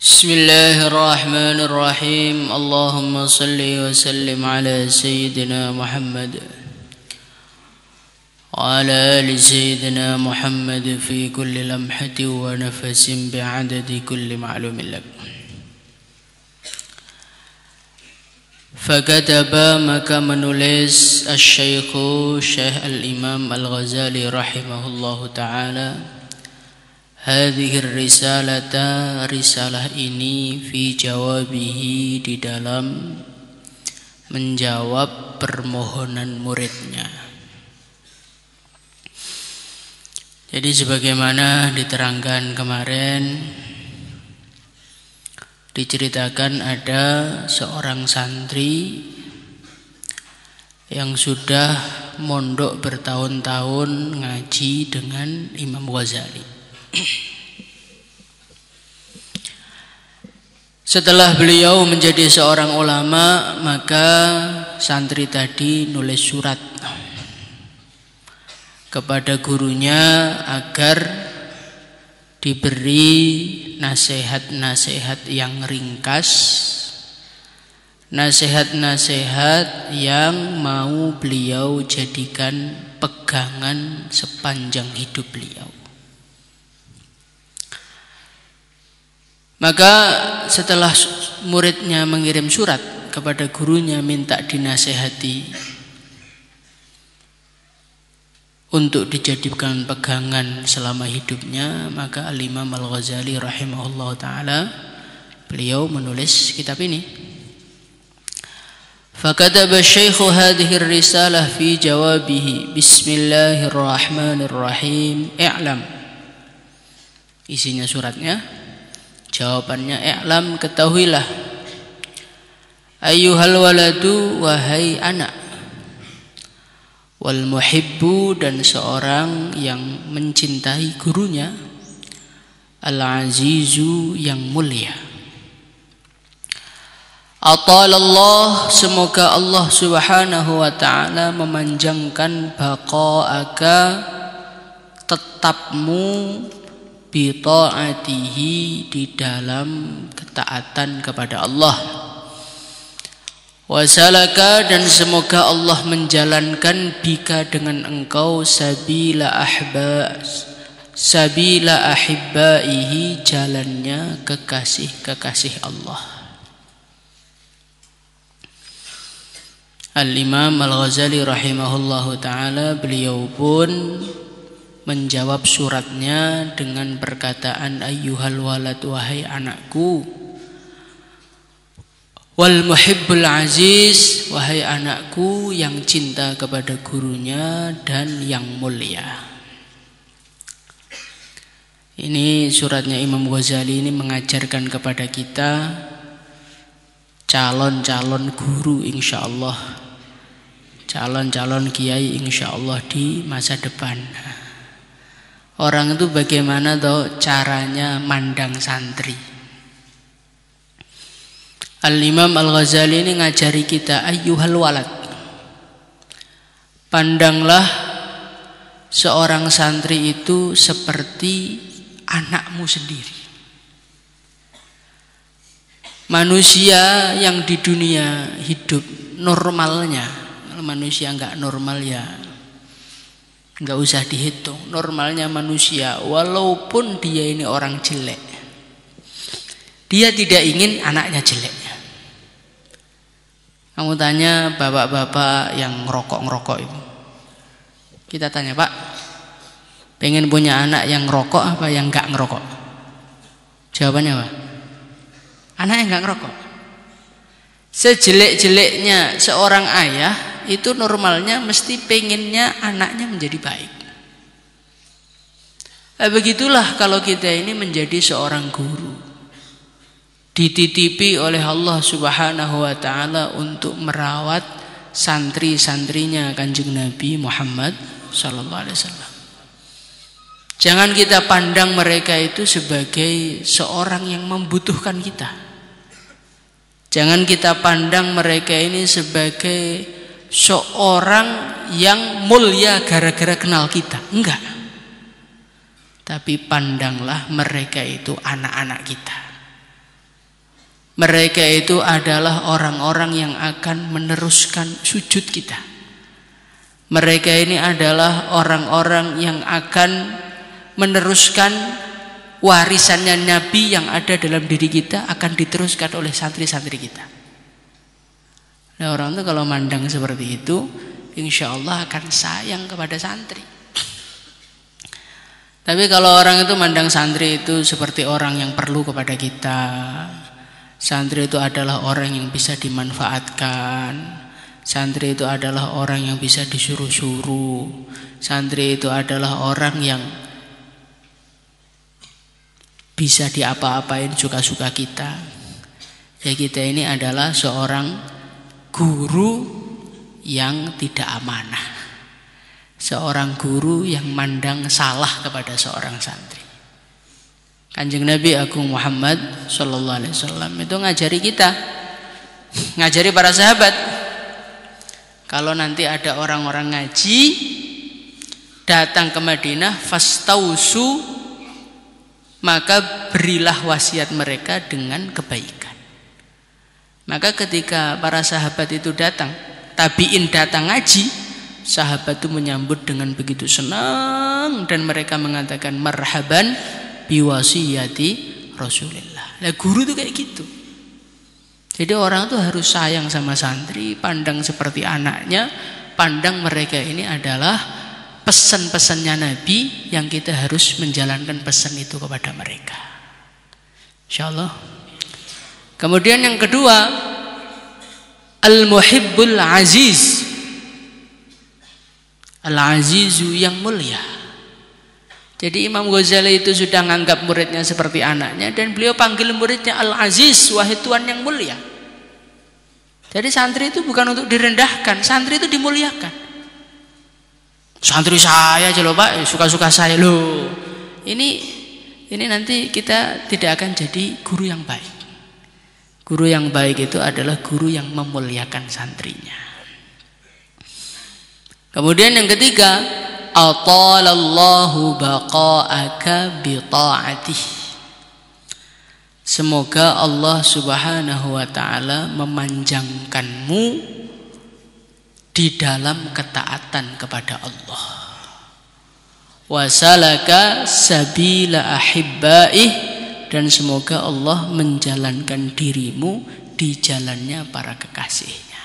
Bismillahirrahmanirrahim. Allahumma salli wa sallim ala Sayyidina Muhammad wa ala ali Sayyidina Muhammad fi kulli lamhati wa nafasin bi'adadi kulli ma'lumin lak. Fakataba, maka menulis Asy-Syaikhu Syekh Al-Imam Al-Ghazali rahimahullahu ta'ala hadhihi risalata, risalah ini, fi jawabihi, di dalam menjawab permohonan muridnya. Jadi sebagaimana diterangkan kemarin, diceritakan ada seorang santri yang sudah mondok bertahun-tahun ngaji dengan Imam Ghazali. Setelah beliau menjadi seorang ulama, maka santri tadi nulis surat kepada gurunya agar diberi nasihat-nasihat yang ringkas, nasihat-nasihat yang mau beliau jadikan pegangan sepanjang hidup beliau. Maka setelah muridnya mengirim surat kepada gurunya minta dinasehati untuk dijadikan pegangan selama hidupnya, maka Al-Imam Al-Ghazali rahimahullah ta'ala beliau menulis kitab ini. Fakataba Syaikhu hadhihi risalah fi jawabihi Bismillahirrahmanirrahim I'lam. Isinya suratnya, jawabannya, i'lam, ketahuilah, ayyuhal waladu, wahai anak, wal muhibbu, dan seorang yang mencintai gurunya, al azizu, yang mulia, atalallah, semoga Allah subhanahu wa ta'ala memanjangkan baqa'aka, tetapmu, bi ta'atihi, di dalam ketaatan kepada Allah, wasalaka, dan semoga Allah menjalankan bika, dengan engkau, sabila ahibbaihi, jalannya kekasih-kekasih Allah. Al-Imam Al-Ghazali rahimahullahu ta'ala beliau pun menjawab suratnya dengan perkataan ayyuhal walad, wahai anakku, wal muhibbul aziz, wahai anakku yang cinta kepada gurunya dan yang mulia. Ini suratnya Imam Ghazali ini mengajarkan kepada kita calon-calon guru insyaallah, calon-calon kiai insyaallah di masa depan. Orang itu bagaimana toh caranya mandang santri. Al-Imam Al-Ghazali ini ngajari kita ayyuhal walad, pandanglah seorang santri itu seperti anakmu sendiri. Manusia yang di dunia hidup normalnya, manusia enggak normal ya enggak usah dihitung. Normalnya manusia, walaupun dia ini orang jelek, dia tidak ingin anaknya jelek. Kamu tanya bapak-bapak yang ngerokok itu, kita tanya, Pak, pengen punya anak yang ngerokok apa yang enggak ngerokok? Jawabannya apa? Anak yang enggak ngerokok. Sejelek-jeleknya seorang ayah, itu normalnya mesti pengennya anaknya menjadi baik. Begitulah kalau kita ini menjadi seorang guru, dititipi oleh Allah subhanahu wa ta'ala untuk merawat santri-santrinya Kanjeng Nabi Muhammad sallallahu alaihi wasallam. Jangan kita pandang mereka itu sebagai seorang yang membutuhkan kita. Jangan kita pandang mereka ini sebagai seorang yang mulia gara-gara kenal kita. Enggak. Tapi pandanglah mereka itu anak-anak kita. Mereka itu adalah orang-orang yang akan meneruskan sujud kita. Mereka ini adalah orang-orang yang akan meneruskan warisannya Nabi yang ada dalam diri kita, akan diteruskan oleh santri-santri kita. Nah, orang itu kalau mandang seperti itu, insya Allah akan sayang kepada santri. Tapi kalau orang itu mandang santri itu seperti orang yang perlu kepada kita, santri itu adalah orang yang bisa dimanfaatkan, santri itu adalah orang yang bisa disuruh-suruh, santri itu adalah orang yang bisa diapa-apain suka-suka kita. Ya, kita ini adalah seorang guru yang tidak amanah, seorang guru yang mandang salah kepada seorang santri. Kanjeng Nabi Agung Muhammad Sallallahu Alaihi Wasallam itu ngajari kita, ngajari para sahabat, kalau nanti ada orang-orang ngaji datang ke Madinah, fastausu, maka berilah wasiat mereka dengan kebaikan. Maka ketika para sahabat itu datang, tabiin datang ngaji, sahabat itu menyambut dengan begitu senang dan mereka mengatakan marhaban biwasiyati Rasulillah. Nah, guru itu kayak gitu. Jadi orang itu harus sayang sama santri, pandang seperti anaknya, pandang mereka ini adalah pesan-pesannya Nabi yang kita harus menjalankan pesan itu kepada mereka. Insyaallah. Kemudian yang kedua, al-muhibbul aziz. Al-azizu yang mulia. Jadi Imam Ghazali itu sudah menganggap muridnya seperti anaknya, dan beliau panggil muridnya Al-Aziz, wahai Tuhan yang mulia. Jadi santri itu bukan untuk direndahkan, santri itu dimuliakan. Santri saya aja loh Pak, suka-suka saya loh. Ini nanti kita tidak akan jadi guru yang baik. Guru yang baik itu adalah guru yang memuliakan santrinya. Kemudian yang ketiga, atalallahu baqa'aka bi ta'atih. Semoga Allah Subhanahu wa taala memanjangkanmu di dalam ketaatan kepada Allah. Wasalaka sabila ahibbaih, dan semoga Allah menjalankan dirimu di jalannya para kekasihnya.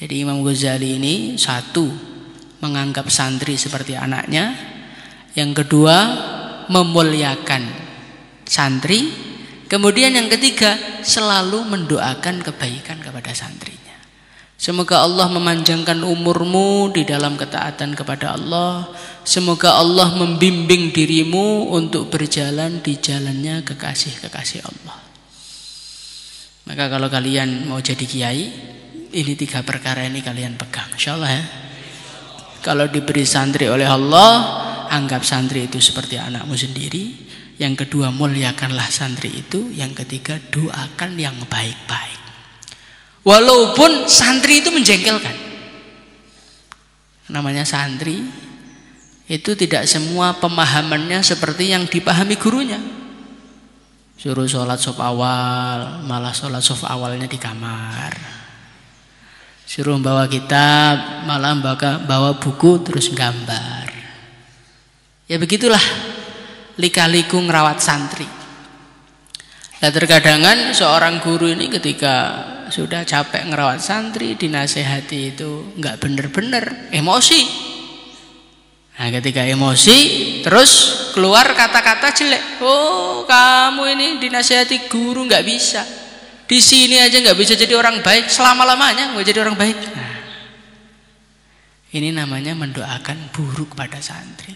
Jadi Imam Ghazali ini satu, menganggap santri seperti anaknya. Yang kedua, memuliakan santri. Kemudian yang ketiga, selalu mendoakan kebaikan kepada santrinya. Semoga Allah memanjangkan umurmu di dalam ketaatan kepada Allah. Semoga Allah membimbing dirimu untuk berjalan di jalannya kekasih-kekasih Allah. Maka kalau kalian mau jadi kiai, ini tiga perkara ini kalian pegang, insyaallah ya. Kalau diberi santri oleh Allah, anggap santri itu seperti anakmu sendiri. Yang kedua, muliakanlah santri itu. Yang ketiga, doakan yang baik-baik. Walaupun santri itu menjengkelkan. Namanya santri itu tidak semua pemahamannya seperti yang dipahami gurunya. Suruh sholat shaf awal, malah sholat shaf awalnya di kamar. Suruh bawa kitab, malah bawa buku terus gambar. Ya begitulah lika-liku ngerawat santri. Nah, terkadangan seorang guru ini ketika sudah capek ngerawat santri, dinasehati itu nggak bener-bener, emosi. Nah, ketika emosi terus keluar kata-kata jelek. Oh, kamu ini dinasehati guru nggak bisa. Di sini aja nggak bisa jadi orang baik, selama-lamanya nggak jadi orang baik. Nah, ini namanya mendoakan buruk pada santri.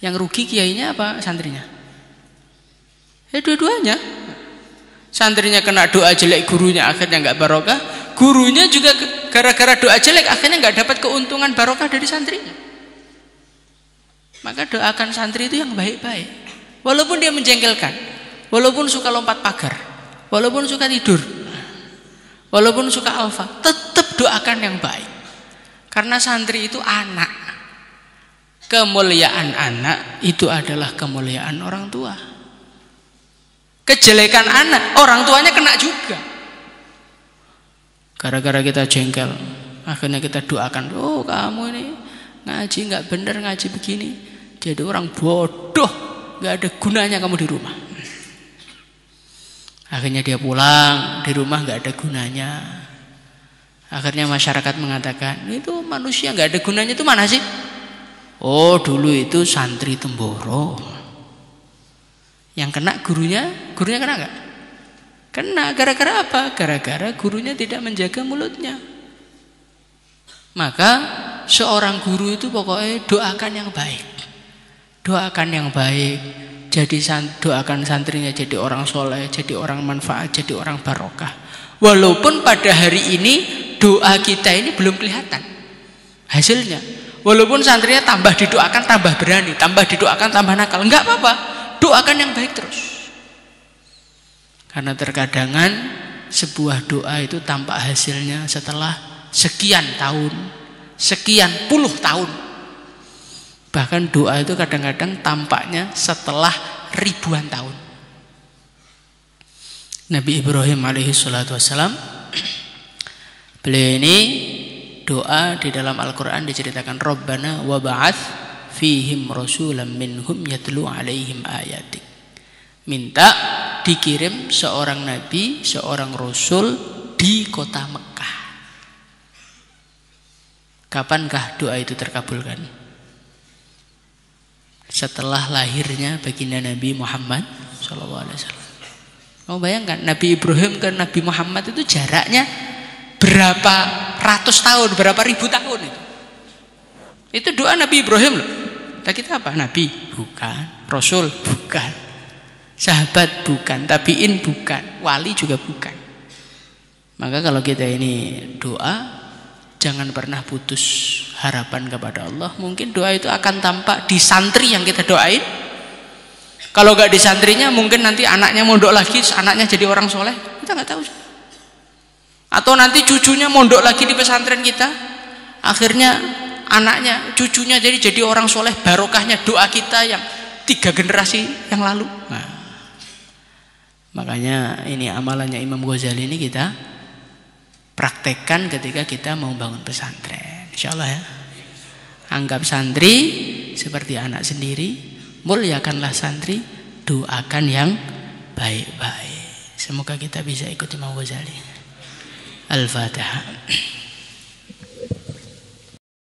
Yang rugi kiainya apa santrinya? Ya dua-duanya. Santrinya kena doa jelek, gurunya akhirnya nggak barokah. Gurunya juga gara-gara doa jelek akhirnya nggak dapat keuntungan barokah dari santrinya. Maka doakan santri itu yang baik-baik. Walaupun dia menjengkelkan, walaupun suka lompat pagar, walaupun suka tidur, walaupun suka alfa, tetap doakan yang baik. Karena santri itu anak. Kemuliaan anak itu adalah kemuliaan orang tua. Kejelekan anak, orang tuanya kena juga. Gara-gara kita jengkel, akhirnya kita doakan, oh kamu ini ngaji nggak bener, ngaji begini, jadi orang bodoh, nggak ada gunanya kamu di rumah. Akhirnya dia pulang, di rumah nggak ada gunanya. Akhirnya masyarakat mengatakan, itu manusia nggak ada gunanya itu mana sih? Oh dulu itu santri Temboro. Yang kena gurunya kena nggak? Kena. Gara-gara apa? Gara-gara gurunya tidak menjaga mulutnya. Maka seorang guru itu pokoknya doakan yang baik. Doakan yang baik. Jadi doakan santrinya jadi orang soleh, jadi orang manfaat, jadi orang barokah. Walaupun pada hari ini doa kita ini belum kelihatan hasilnya. Walaupun santrinya tambah didoakan tambah berani, tambah didoakan tambah nakal, enggak apa-apa. Doakan yang baik terus. Karena terkadangan sebuah doa itu tampak hasilnya setelah sekian tahun, sekian puluh tahun. Bahkan doa itu kadang-kadang tampaknya setelah ribuan tahun. Nabi Ibrahim alaihi salatu wassalam, beliau ini doa di dalam Al-Quran diceritakan, Rabbana wa ba'ath fihim rasulam minhum yatlu alaihim ayatik. Minta dikirim seorang nabi, seorang rasul di kota Mekah. Kapankah doa itu terkabulkan? Setelah lahirnya baginda Nabi Muhammad SAW. Kamu bayangkan Nabi Ibrahim ke Nabi Muhammad itu jaraknya berapa ratus tahun, berapa ribu tahun itu. Itu doa Nabi Ibrahim loh. Kita apa? Nabi? Bukan. Rasul? Bukan. Sahabat? Bukan. Tabiin? Bukan. Wali juga bukan. Maka kalau kita ini doa, jangan pernah putus harapan kepada Allah. Mungkin doa itu akan tampak di santri yang kita doain. Kalau gak di santrinya, mungkin nanti anaknya mondok lagi, anaknya jadi orang soleh. Kita gak tahu. Atau nanti cucunya mondok lagi di pesantren kita, akhirnya anaknya, cucunya jadi orang soleh, barokahnya doa kita yang 3 generasi yang lalu. Nah, makanya ini amalannya Imam Ghazali ini kita praktekkan ketika kita mau bangun pesantren. Insya Allah ya. Anggap santri seperti anak sendiri, muliakanlah santri, doakan yang baik-baik. Semoga kita bisa ikut Imam Ghazali. Al-Fatihah.